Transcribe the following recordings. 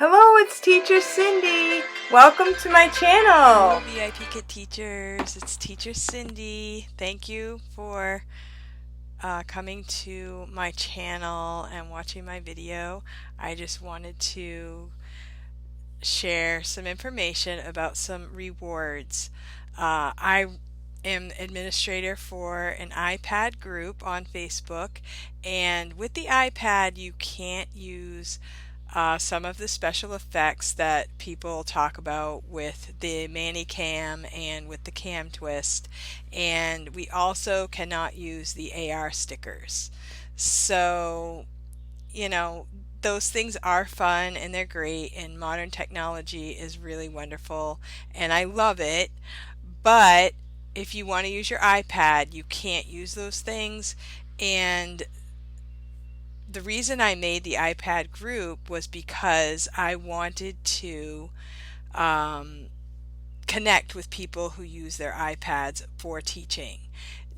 Hello, it's Teacher Cindy. Welcome to my channel. Hello, VIPKID teachers. It's Teacher Cindy. Thank you for coming to my channel and watching my video. I just wanted to share some information about some rewards. I am administrator for an iPad group on Facebook, and with the iPad you can't use some of the special effects that people talk about with the Manny Cam and with the Cam Twist, and we also cannot use the AR stickers. So, you know, those things are fun and they're great, and modern technology is really wonderful, and I love it. But if you want to use your iPad, you can't use those things. And the reason I made the iPad group was because I wanted to um, connect with people who use their iPads for teaching.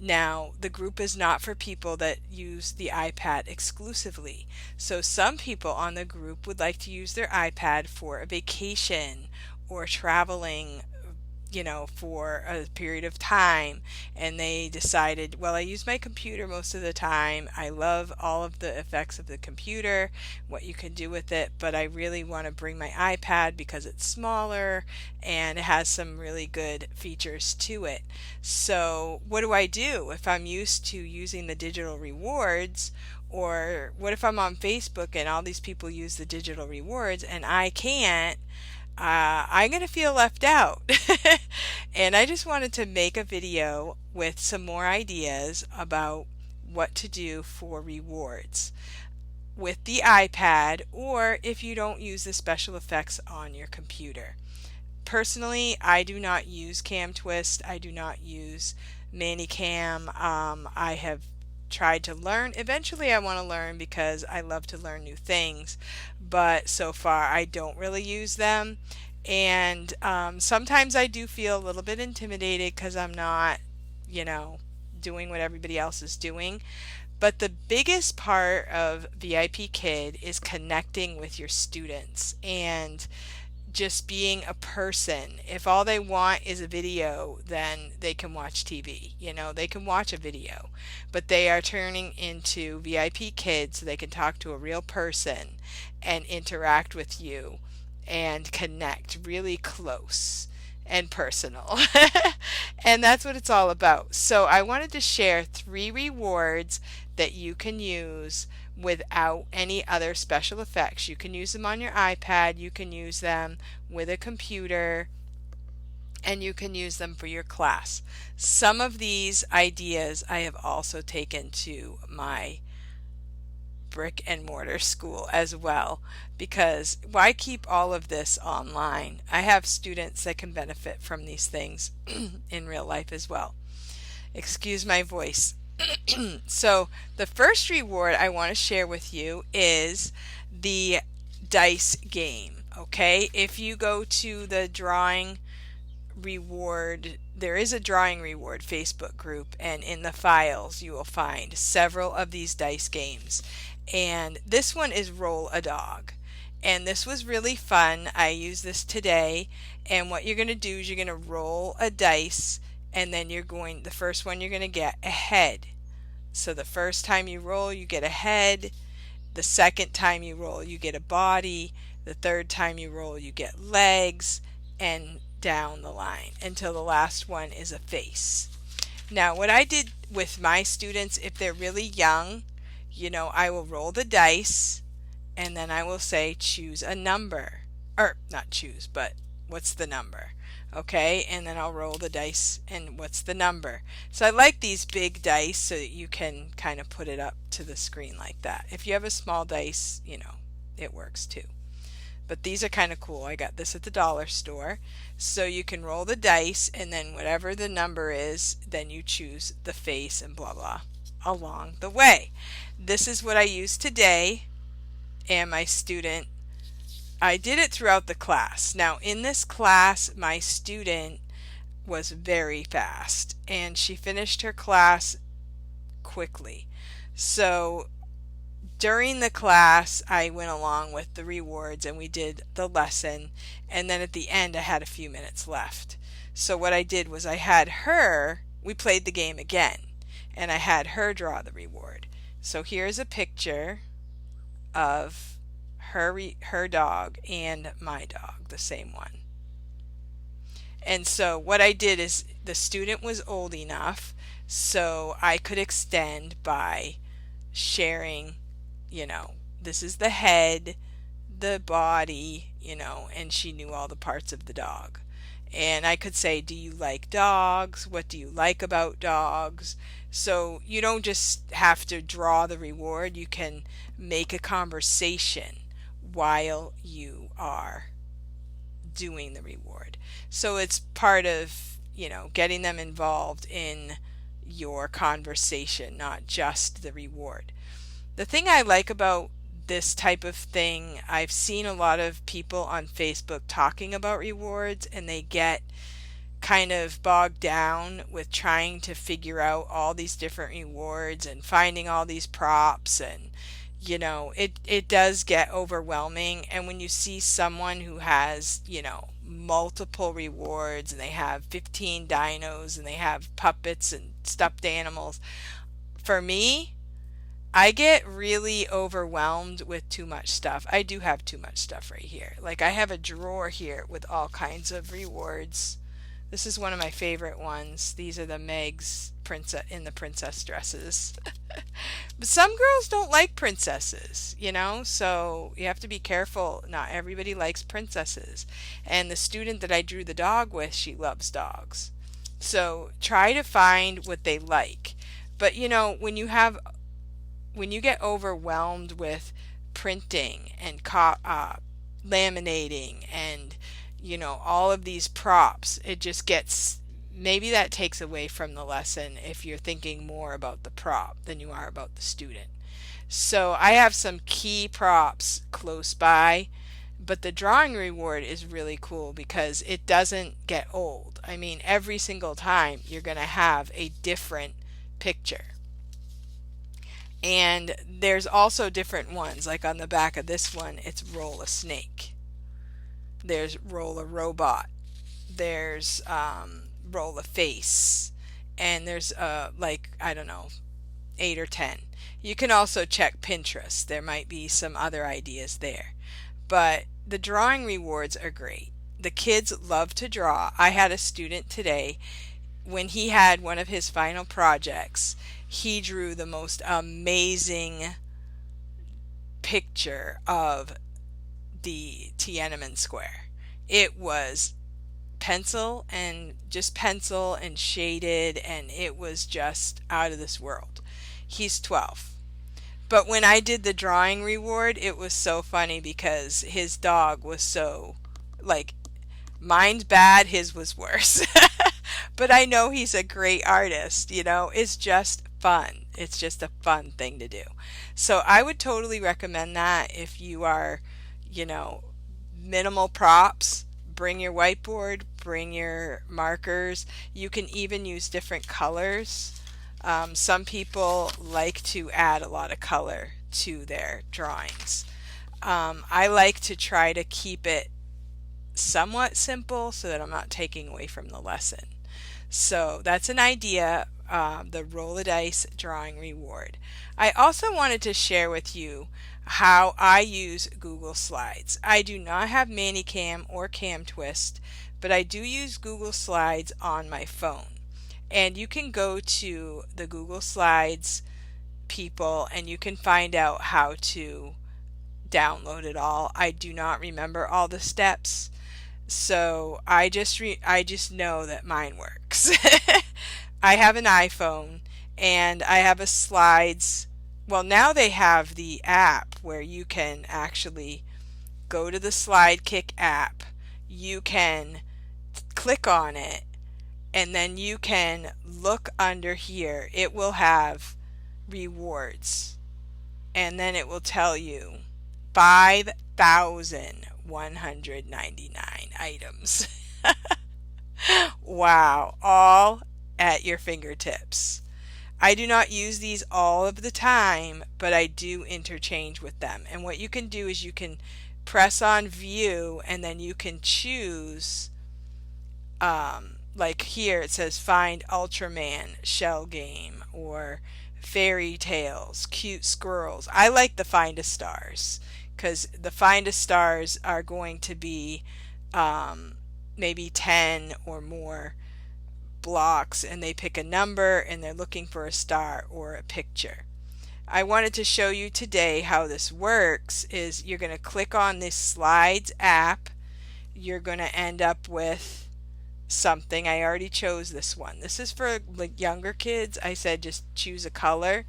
Now, the group is not for people that use the iPad exclusively. So some people on the group would like to use their iPad for a vacation or traveling, for a period of time, and they decided, well, I use my computer most of the time. I love all of the effects of the computer, what you can do with it, but I really want to bring my iPad because it's smaller and it has some really good features to it. So what do I do if I'm used to using the digital rewards? Or what if I'm on Facebook and all these people use the digital rewards and I can't? I'm going to feel left out. And I just wanted to make a video with some more ideas about what to do for rewards with the iPad, or if you don't use the special effects on your computer. Personally, I do not use Cam Twist. I do not use Manicam. I have tried to learn. Eventually, I want to learn because I love to learn new things, but so far I don't really use them. And sometimes I do feel a little bit intimidated because I'm not, you know, doing what everybody else is doing. But the biggest part of VIP Kid is connecting with your students and just being a person. If all they want is a video, then they can watch TV. They can watch a video, but they are turning into VIP kids so they can talk to a real person and interact with you and connect really close and personal. And that's what it's all about. So I wanted to share 3 rewards that you can use without any other special effects. You can use them on your iPad, you can use them with a computer, and you can use them for your class. Some of these ideas I have also taken to my brick and mortar school as well, because why keep all of this online? I have students that can benefit from these things in real life as well. Excuse my voice. So the first reward I want to share with you is the dice game. Okay, if you go to the drawing reward, there is a drawing reward Facebook group, and in the files you will find several of these dice games. And this one is Roll a Dog. And this was really fun. I used this today. And what you're going to do is you're going to roll a dice, and then the first one you're going to get a head. So the first time you roll, you get a head. The second time you roll, you get a body. The third time you roll, you get legs, and down the line until the last one is a face. Now, what I did with my students, if they're really young, I will roll the dice and then I will say choose a number. Or not choose, but what's the number? Okay, and then I'll roll the dice and what's the number. So I like these big dice so that you can kind of put it up to the screen like that. If you have a small dice, it works too. But these are kind of cool. I got this at the dollar store. So you can roll the dice, and then whatever the number is, then you choose the face and blah blah along the way. This is what I used today, and my student, I did it throughout the class. Now in this class, my student was very fast, and she finished her class quickly. So during the class, I went along with the rewards and we did the lesson. And then at the end, I had a few minutes left. So what I did was we played the game again, and I had her draw the reward. So here's a picture of her dog and my dog, the same one. And so what I did is the student was old enough so I could extend by sharing, this is the head, the body, and she knew all the parts of the dog. And I could say, do you like dogs? What do you like about dogs? So you don't just have to draw the reward, you can make a conversation while you are doing the reward. So it's part of, getting them involved in your conversation, not just the reward. The thing I like about this type of thing, I've seen a lot of people on Facebook talking about rewards, and they get kind of bogged down with trying to figure out all these different rewards and finding all these props, and it does get overwhelming. And when you see someone who has multiple rewards, and they have 15 dinos, and they have puppets and stuffed animals, for me, I get really overwhelmed with too much stuff. I do have too much stuff right here. Like, I have a drawer here with all kinds of rewards. This is one of my favorite ones. These are the Megs in the princess dresses. But some girls don't like princesses, so you have to be careful. Not everybody likes princesses. And the student that I drew the dog with, she loves dogs. So try to find what they like. But when you get overwhelmed with printing and laminating and all of these props, it just gets, maybe that takes away from the lesson if you're thinking more about the prop than you are about the student. So I have some key props close by, but the drawing reward is really cool because it doesn't get old. I mean, every single time you're going to have a different picture. And there's also different ones, like on the back of this one, it's roll a snake. There's roll a robot. There's roll a face. And there's I don't know, 8 or 10. You can also check Pinterest. There might be some other ideas there. But the drawing rewards are great. The kids love to draw. I had a student today, when he had one of his final projects, he drew the most amazing picture of the Tiananmen Square. It was pencil and shaded, and it was just out of this world. He's 12. But when I did the drawing reward, it was so funny because his dog was so, mine's bad, his was worse. But I know he's a great artist, it's just fun. It's just a fun thing to do. So I would totally recommend that if you are, minimal props. Bring your whiteboard, bring your markers. You can even use different colors. Some people like to add a lot of color to their drawings. I like to try to keep it somewhat simple so that I'm not taking away from the lesson. So that's an idea, the roll a dice drawing reward. I also wanted to share with you how I use Google Slides. I do not have ManyCam or CamTwist, but I do use Google Slides on my phone. And you can go to the Google Slides people and you can find out how to download it all. I do not remember all the steps. So I just know that mine works. I have an iPhone and I have a slides. Well, now they have the app where you can actually go to the SlideKick app. You can click on it and then you can look under here. It will have rewards and then it will tell you 5,199 items. Wow, all at your fingertips. I do not use these all of the time, but I do interchange with them. And what you can do is you can press on view and then you can choose, like here it says find Ultraman shell game or fairy tales, cute squirrels. I like the find a stars because the find a stars are going to be maybe 10 or more blocks, and they pick a number and they're looking for a star or a picture. I wanted to show you today how this works. Is you're going to click on this slides app. You're going to end up with something. I already chose this one. This is for like younger kids. I said just choose a color,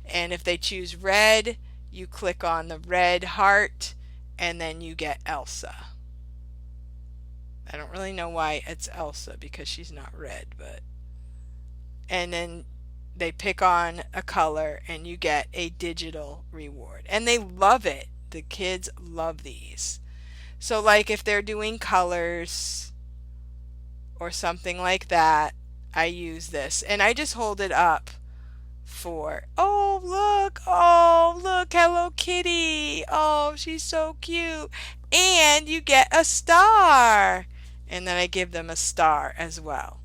and if they choose red, you click on the red heart and then you get Elsa. I don't really know why it's Elsa because she's not red, but and then they pick on a color and you get a digital reward. And they love it. The kids love these. So like if they're doing colors or something like that, I use this and I just hold it up for, oh look, Hello Kitty, oh she's so cute, and you get a star, and then I give them a star as well.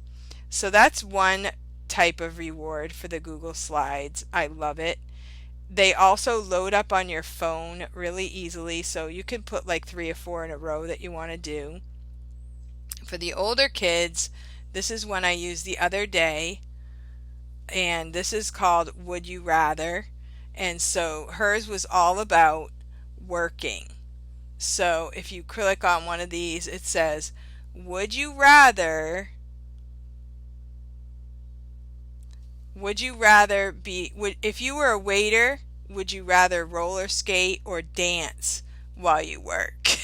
So that's one type of reward for the Google Slides. I love it. They also load up on your phone really easily, so you can put like 3 or 4 in a row that you want to do. For the older kids, this is one I used the other day, and this is called Would You Rather. And so hers was all about working. So if you click on one of these, it says, would you rather be, if you were a waiter, would you rather roller skate or dance while you work?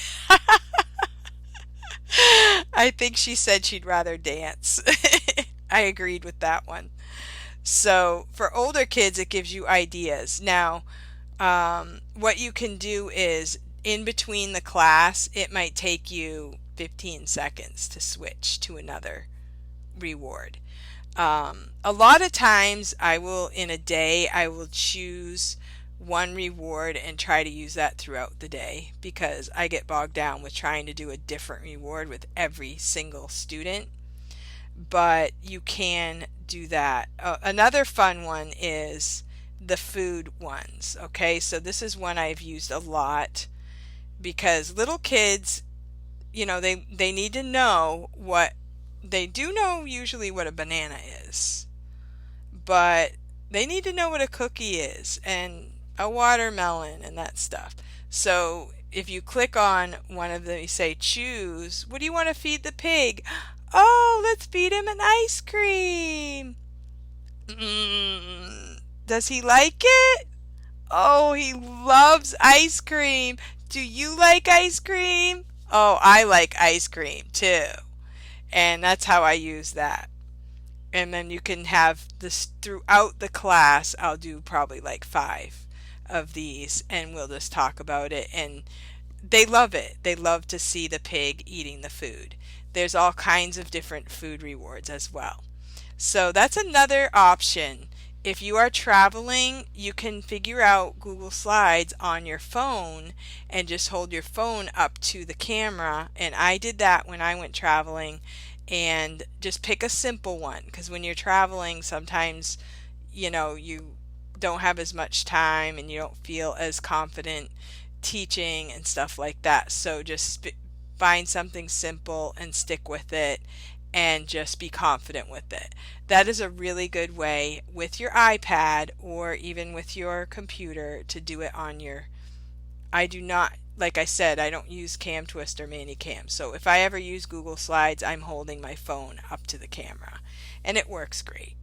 I think she said she'd rather dance. I agreed with that one. So for older kids, it gives you ideas. Now, what you can do is in between the class, it might take you 15 seconds to switch to another reward. A lot of times in a day, I will choose one reward and try to use that throughout the day because I get bogged down with trying to do a different reward with every single student. But you can do that. Another fun one is the food ones. Okay, so this is one I've used a lot because little kids, they need to know what they do know usually what a banana is, but they need to know what a cookie is and a watermelon and that stuff. So if you click on one of them, you say choose, what do you want to feed the pig? Oh, let's feed him an ice cream. Does he like it? Oh, he loves ice cream. Do you like ice cream? Oh, I like ice cream too. And that's how I use that. And then you can have this throughout the class. I'll do probably like 5 of these and we'll just talk about it. And they love it. They love to see the pig eating the food. There's all kinds of different food rewards as well. So that's another option. If you are traveling, you can figure out Google Slides on your phone and just hold your phone up to the camera. And I did that when I went traveling, and just pick a simple one because when you're traveling, sometimes you don't have as much time and you don't feel as confident teaching and stuff like that. So just find something simple and stick with it and just be confident with it. That is a really good way with your iPad or even with your computer to do it on your, I do not, like I said, I don't use Cam Twist or Manicam. So if I ever use Google Slides, I'm holding my phone up to the camera and it works great.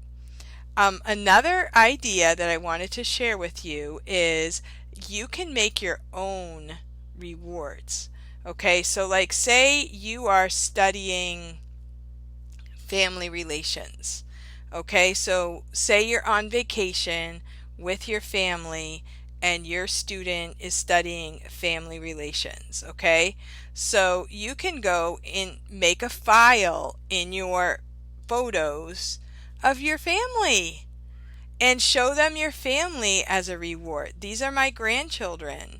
Another idea that I wanted to share with you is you can make your own rewards. Okay, so like say you are studying family relations. Okay, so say you're on vacation with your family and your student is studying family relations. Okay, so you can go and make a file in your photos of your family and show them your family as a reward. These are my grandchildren.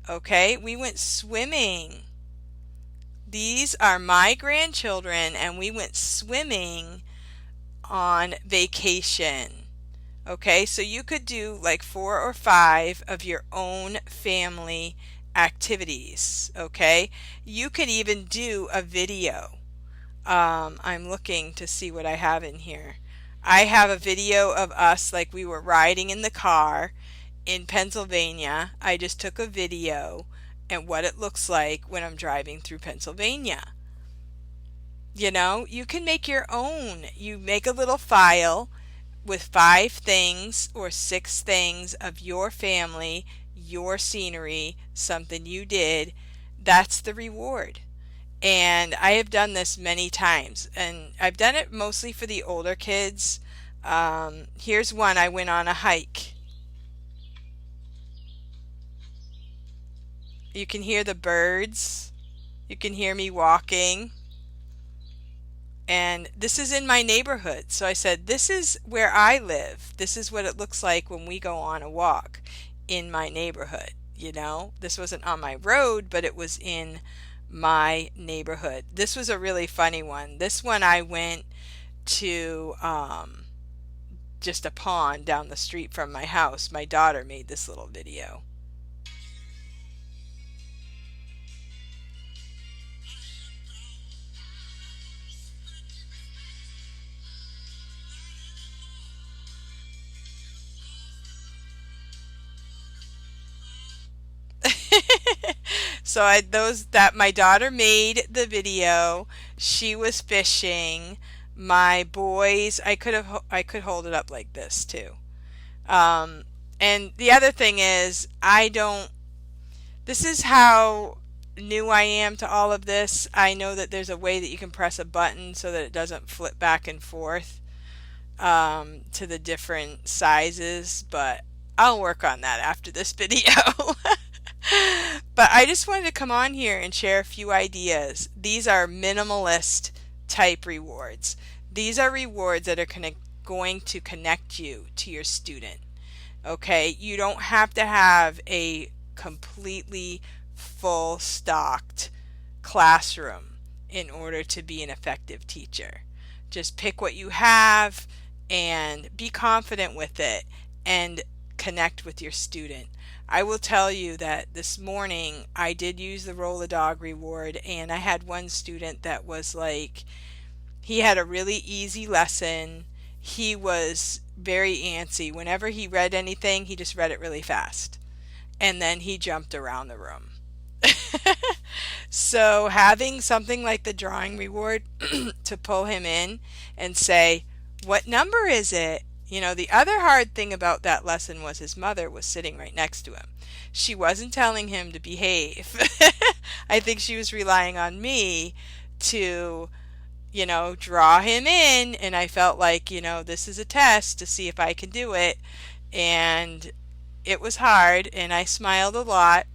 Okay, we went swimming. These are my grandchildren, and we went swimming on vacation. Okay, so you could do like 4 or 5 of your own family activities. Okay, you could even do a video. I'm looking to see what I have in here. I have a video of us like we were riding in the car in Pennsylvania. I just took a video and what it looks like when I'm driving through Pennsylvania. You know, you can make your own. You make a little file with 5 things or 6 things of your family, your scenery, something you did. That's the reward. And I have done this many times, and I've done it mostly for the older kids. Here's one. I went on a hike. You can hear the birds. You can hear me walking. And this is in my neighborhood. So I said, this is where I live. This is what it looks like when we go on a walk in my neighborhood. You know, this wasn't on my road, but it was in my neighborhood. This was a really funny one. This one I went to just a pond down the street from my house. My daughter made this little video. So those that my daughter made the video. She was fishing. My boys, I could hold it up like this too. Um, and the other thing is, I don't. This is how new I am to all of this. I know that there's a way that you can press a button so that it doesn't flip back and forth to the different sizes, but I'll work on that after this video. But I just wanted to come on here and share a few ideas. These are minimalist type rewards. These are rewards that are going to connect you to your student. Okay, you don't have to have a completely full stocked classroom in order to be an effective teacher. Just pick what you have and be confident with it and connect with your student. I will tell you that this morning I did use the roll a dog reward, and I had one student that was like, he had a really easy lesson. He was very antsy. Whenever he read anything, he just read it really fast. And then he jumped around the room. So having something like the drawing reward to pull him in and say, what number is it? You know, the other hard thing about that lesson was his mother was sitting right next to him. She wasn't telling him to behave. I think she was relying on me to, you know, draw him in. And I felt like, you know, this is a test to see if I can do it. And it was hard, and I smiled a lot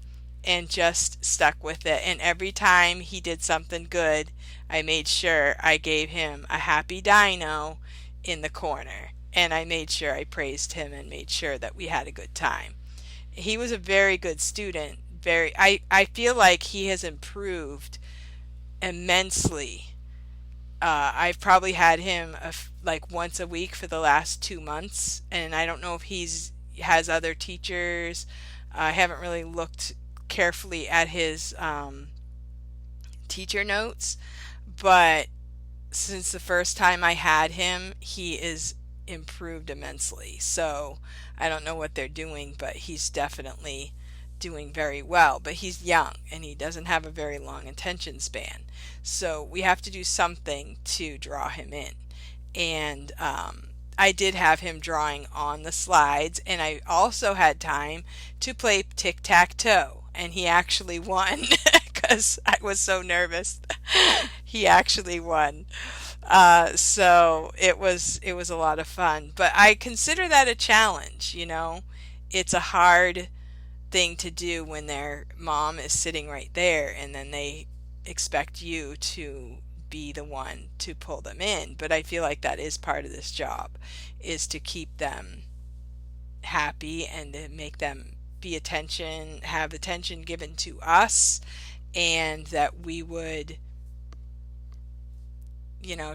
and just stuck with it. And every time he did something good, I made sure I gave him a happy dino in the corner. And I made sure I praised him and made sure that we had a good time. He was a very good student. I feel like he has improved immensely. I've probably had him like once a week for the last 2 months, and I don't know if has other teachers. I haven't really looked carefully at his teacher notes, but since the first time I had him, he is improved immensely. So I don't know what they're doing, but he's definitely doing very well. But he's young and he doesn't have a very long attention span. So we have to do something to draw him in. And I did have him drawing on the slides, and I also had time to play tic-tac-toe, and he actually won because I was so nervous. He actually won. So it was a lot of fun, but I consider that a challenge. You know, it's a hard thing to do when their mom is sitting right there, and then they expect you to be the one to pull them in. But I feel like that is part of this job, is to keep them happy and to make them have attention given to us, and that we would,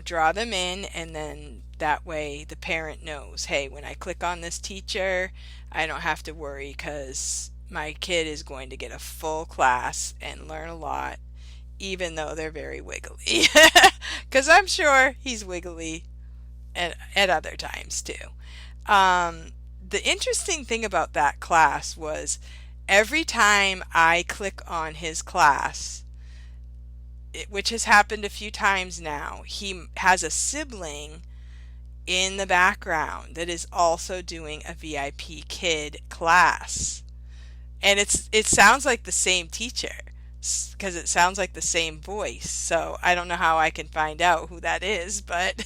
draw them in, and then that way the parent knows, hey, when I click on this teacher, I don't have to worry because my kid is going to get a full class and learn a lot, even though they're very wiggly. Because I'm sure he's wiggly at other times too. The interesting thing about that class was every time I click on his class, which has happened a few times now, he has a sibling in the background that is also doing a VIP Kid class. And it sounds like the same teacher because it sounds like the same voice. So I don't know how I can find out who that is, but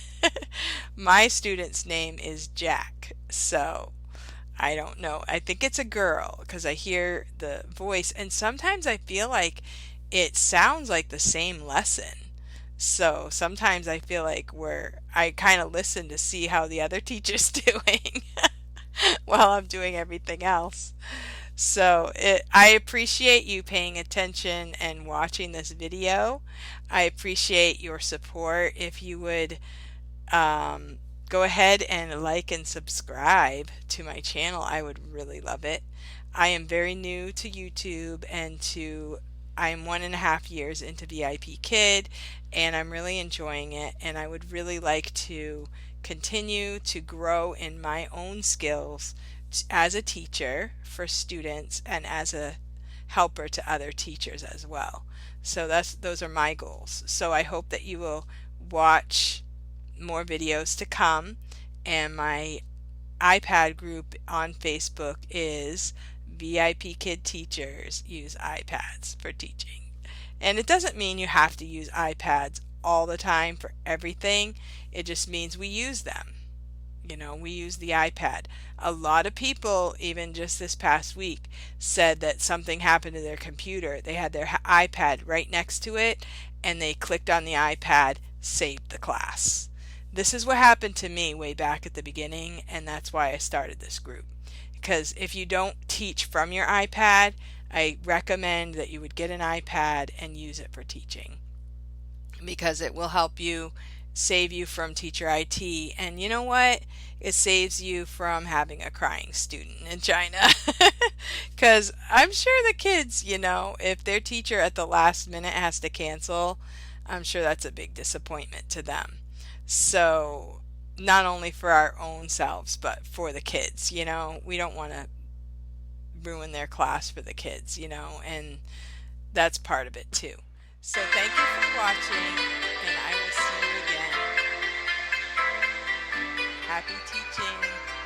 my student's name is Jack. So I don't know. I think it's a girl because I hear the voice, and sometimes I feel like it sounds like the same lesson. So sometimes I feel like I kind of listen to see how the other teacher's doing while I'm doing everything else. So I appreciate you paying attention and watching this video. I appreciate your support. If you would go ahead and like and subscribe to my channel, I would really love it. I am very new to YouTube I am 1.5 years into VIP Kid, and I'm really enjoying it, and I would really like to continue to grow in my own skills as a teacher for students and as a helper to other teachers as well. So those are my goals. So I hope that you will watch more videos to come, and my iPad group on Facebook is VIP Kid Teachers Use iPads for Teaching. And it doesn't mean you have to use iPads all the time for everything. It just means we use them. We use the iPad. A lot of people, even just this past week, said that something happened to their computer. They had their iPad right next to it, and they clicked on the iPad, saved the class. This is what happened to me way back at the beginning, and that's why I started this group. Because if you don't teach from your iPad, I recommend that you would get an iPad and use it for teaching, because it will help you save you from teacher IT. And you know what? It saves you from having a crying student in China. Because I'm sure the kids, if their teacher at the last minute has to cancel, I'm sure that's a big disappointment to them. So not only for our own selves, but for the kids, we don't want to ruin their class for the kids, and that's part of it too. So thank you for watching, and I will see you again. Happy teaching.